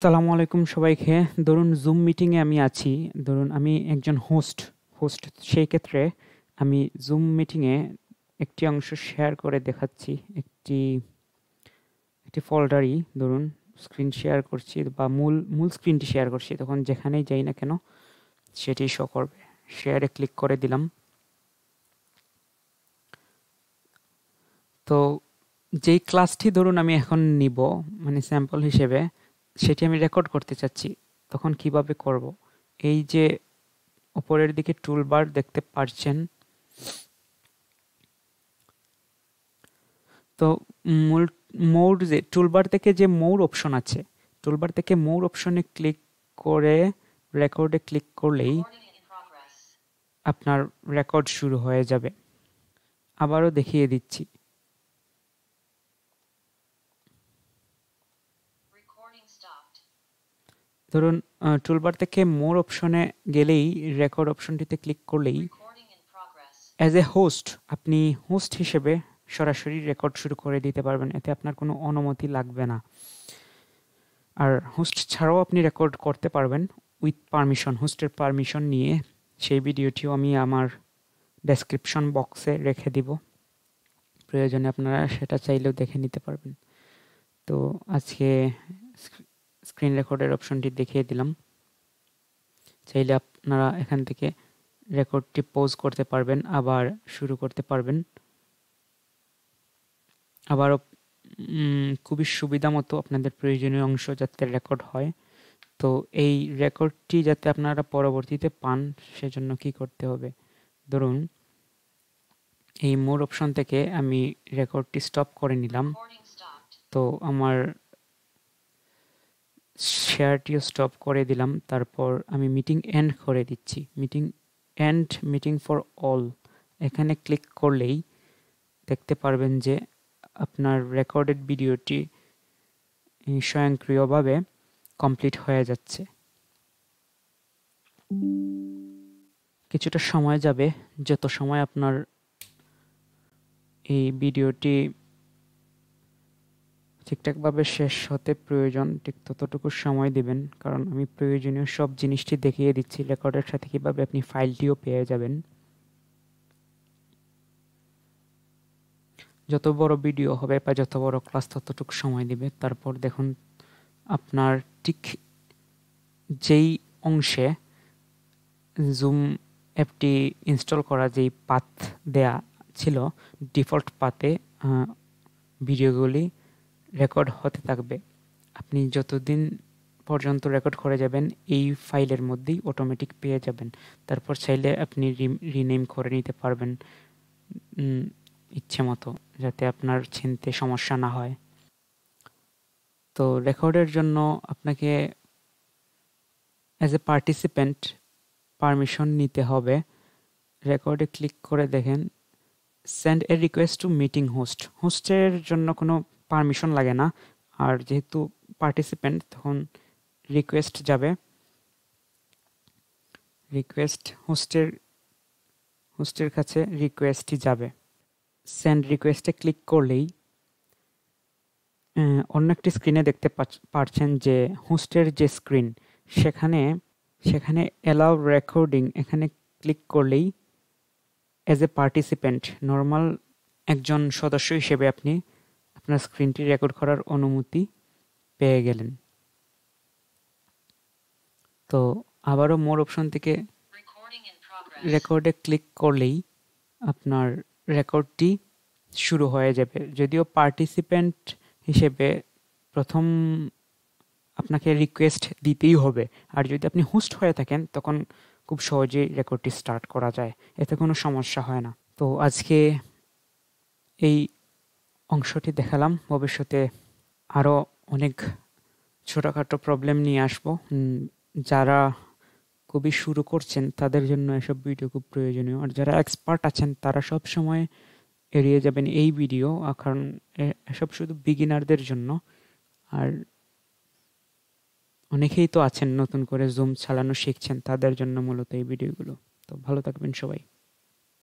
আসসালামু আলাইকুম সবাইকে। ধরুন জুম মিটিংয়ে আমি আছি। ধরুন আমি একজন হোস্ট সেই ক্ষেত্রে আমি জুম মিটিংয়ে একটি অংশ শেয়ার করে দেখাচ্ছি। একটি একটি ফোল্ডারই ধরুন স্ক্রিন শেয়ার করছি বা মূল স্ক্রিনটি শেয়ার করছি। তখন যেখানেই যাই না কেন সেটি শো করবে। শেয়ারে ক্লিক করে দিলাম। তো যেই ক্লাসটি ধরুন আমি এখন নিব মানে স্যাম্পল হিসেবে, সেটি আমি রেকর্ড করতে চাচ্ছি। তখন কিভাবে করব? এই যে উপরের দিকে টুলবার দেখতে পাচ্ছেন, তো মোর যে টুলবার থেকে যে মোর অপশন আছে, টুলবার থেকে মোর অপশনে ক্লিক করে রেকর্ডে ক্লিক করলেই আপনার রেকর্ড শুরু হয়ে যাবে। আবারও দেখিয়ে দিচ্ছি। ধরুন টুলবার থেকে মোর অপশনে গেলেই রেকর্ড অপশনটিতে ক্লিক করলেই অ্যাজ এ হোস্ট আপনি হোস্ট হিসেবে সরাসরি রেকর্ড শুরু করে দিতে পারবেন। এতে আপনার কোনো অনুমতি লাগবে না। আর হোস্ট ছাড়াও আপনি রেকর্ড করতে পারবেন উইথ পারমিশন, হোস্টের পারমিশন নিয়ে। সেই ভিডিওটিও আমি আমার ডেসক্রিপশন বক্সে রেখে দিব, প্রয়োজনে আপনারা সেটা চাইলেও দেখে নিতে পারবেন। তো আজকে স্ক্রিন রেকর্ডের অপশনটি দেখিয়ে দিলাম। চাইলে আপনারা এখান থেকে রেকর্ডটি পজ করতে পারবেন, আবার শুরু করতে পারবেন। আবারও খুবই সুবিধা মতো আপনাদের প্রয়োজনীয় অংশ যাতে রেকর্ড হয়। তো এই রেকর্ডটি যাতে আপনারা পরবর্তীতে পান, সেজন্য কি করতে হবে? ধরুন এই মোর অপশন থেকে আমি রেকর্ডটি স্টপ করে নিলাম। তো আমার শেয়ারটিও স্টপ করে দিলাম। তারপর আমি মিটিং এন্ড করে দিচ্ছি। মিটিং ফর অল এখানে ক্লিক করলেই দেখতে পারবেন যে আপনার রেকর্ডেড ভিডিওটি স্বয়ংক্রিয়ভাবে কমপ্লিট হয়ে যাচ্ছে। কিছুটা সময় যাবে, যত সময় আপনার এই ভিডিওটি ঠিকঠাকভাবে শেষ হতে প্রয়োজন ঠিক ততটুকু সময় দিবেন, কারণ আমি প্রয়োজনীয় সব জিনিসটি দেখিয়ে দিচ্ছি রেকর্ডের সাথে কিভাবে আপনি ফাইলটিও পেয়ে যাবেন। যত বড় ভিডিও হবে বা যত বড় ক্লাস ততটুকু সময় দিবে। তারপর দেখুন আপনার ঠিক যেই অংশে জুম অ্যাপটি ইনস্টল করা যেই পাথ দেয়া ছিল, ডিফল্ট পাথে ভিডিওগুলি রেকর্ড হতে থাকবে। আপনি যতদিন পর্যন্ত রেকর্ড করে যাবেন এই ফাইলের মধ্যেই অটোমেটিক পেয়ে যাবেন। তারপর চাইলে আপনি রিনেম করে নিতে পারবেন ইচ্ছে মতো, যাতে আপনার চিনতে সমস্যা না হয়। তো রেকর্ডের জন্য আপনাকে অ্যাজ এ পার্টিসিপেন্ট পারমিশন নিতে হবে। রেকর্ডে ক্লিক করে দেখেন send a request to meeting host. হোস্টের জন্য কোনো পারমিশন লাগে না, আর যেহেতু পার্টিসিপেন্ট তখন রিকোয়েস্ট যাবে। রিকোয়েস্ট হোস্টের কাছে রিকোয়েস্টই যাবে। সেন্ড রিকোয়েস্টে ক্লিক করলেই অন্য একটি স্ক্রিনে দেখতে পাচ্ছেন যে হোস্টের যে স্ক্রিন, সেখানে অ্যালাউ রেকর্ডিং এখানে ক্লিক করলেই অ্যাজ এ পার্টিসিপেন্ট নর্মাল একজন সদস্য হিসেবে আপনি আপনার স্ক্রিনটি রেকর্ড করার অনুমতি পেয়ে গেলেন। তো আবারও মোর অপশন থেকে রেকর্ডে ক্লিক করলেই আপনার রেকর্ডটি শুরু হয়ে যাবে। যদিও পার্টিসিপেন্ট হিসেবে প্রথম আপনাকে রিকোয়েস্ট দিতেই হবে, আর যদি আপনি হোস্ট হয়ে থাকেন তখন খুব সহজেই রেকর্ডটি স্টার্ট করা যায়, এতে কোনো সমস্যা হয় না। তো আজকে এই অংশটি দেখালাম। ভবিষ্যতে আরও অনেক ছোটোখাটো প্রবলেম নিয়ে আসবো। যারা খুবই শুরু করছেন তাদের জন্য এসব ভিডিও খুব প্রয়োজনীয়, আর যারা এক্সপার্ট আছেন তারা সব সময় এড়িয়ে যাবেন এই ভিডিও, কারণ এসব শুধু বিগিনারদের জন্য। আর অনেকেই তো আছেন নতুন করে জুম চালানো শিখছেন, তাদের জন্য মূলত এই ভিডিওগুলো। তো ভালো থাকবেন সবাই।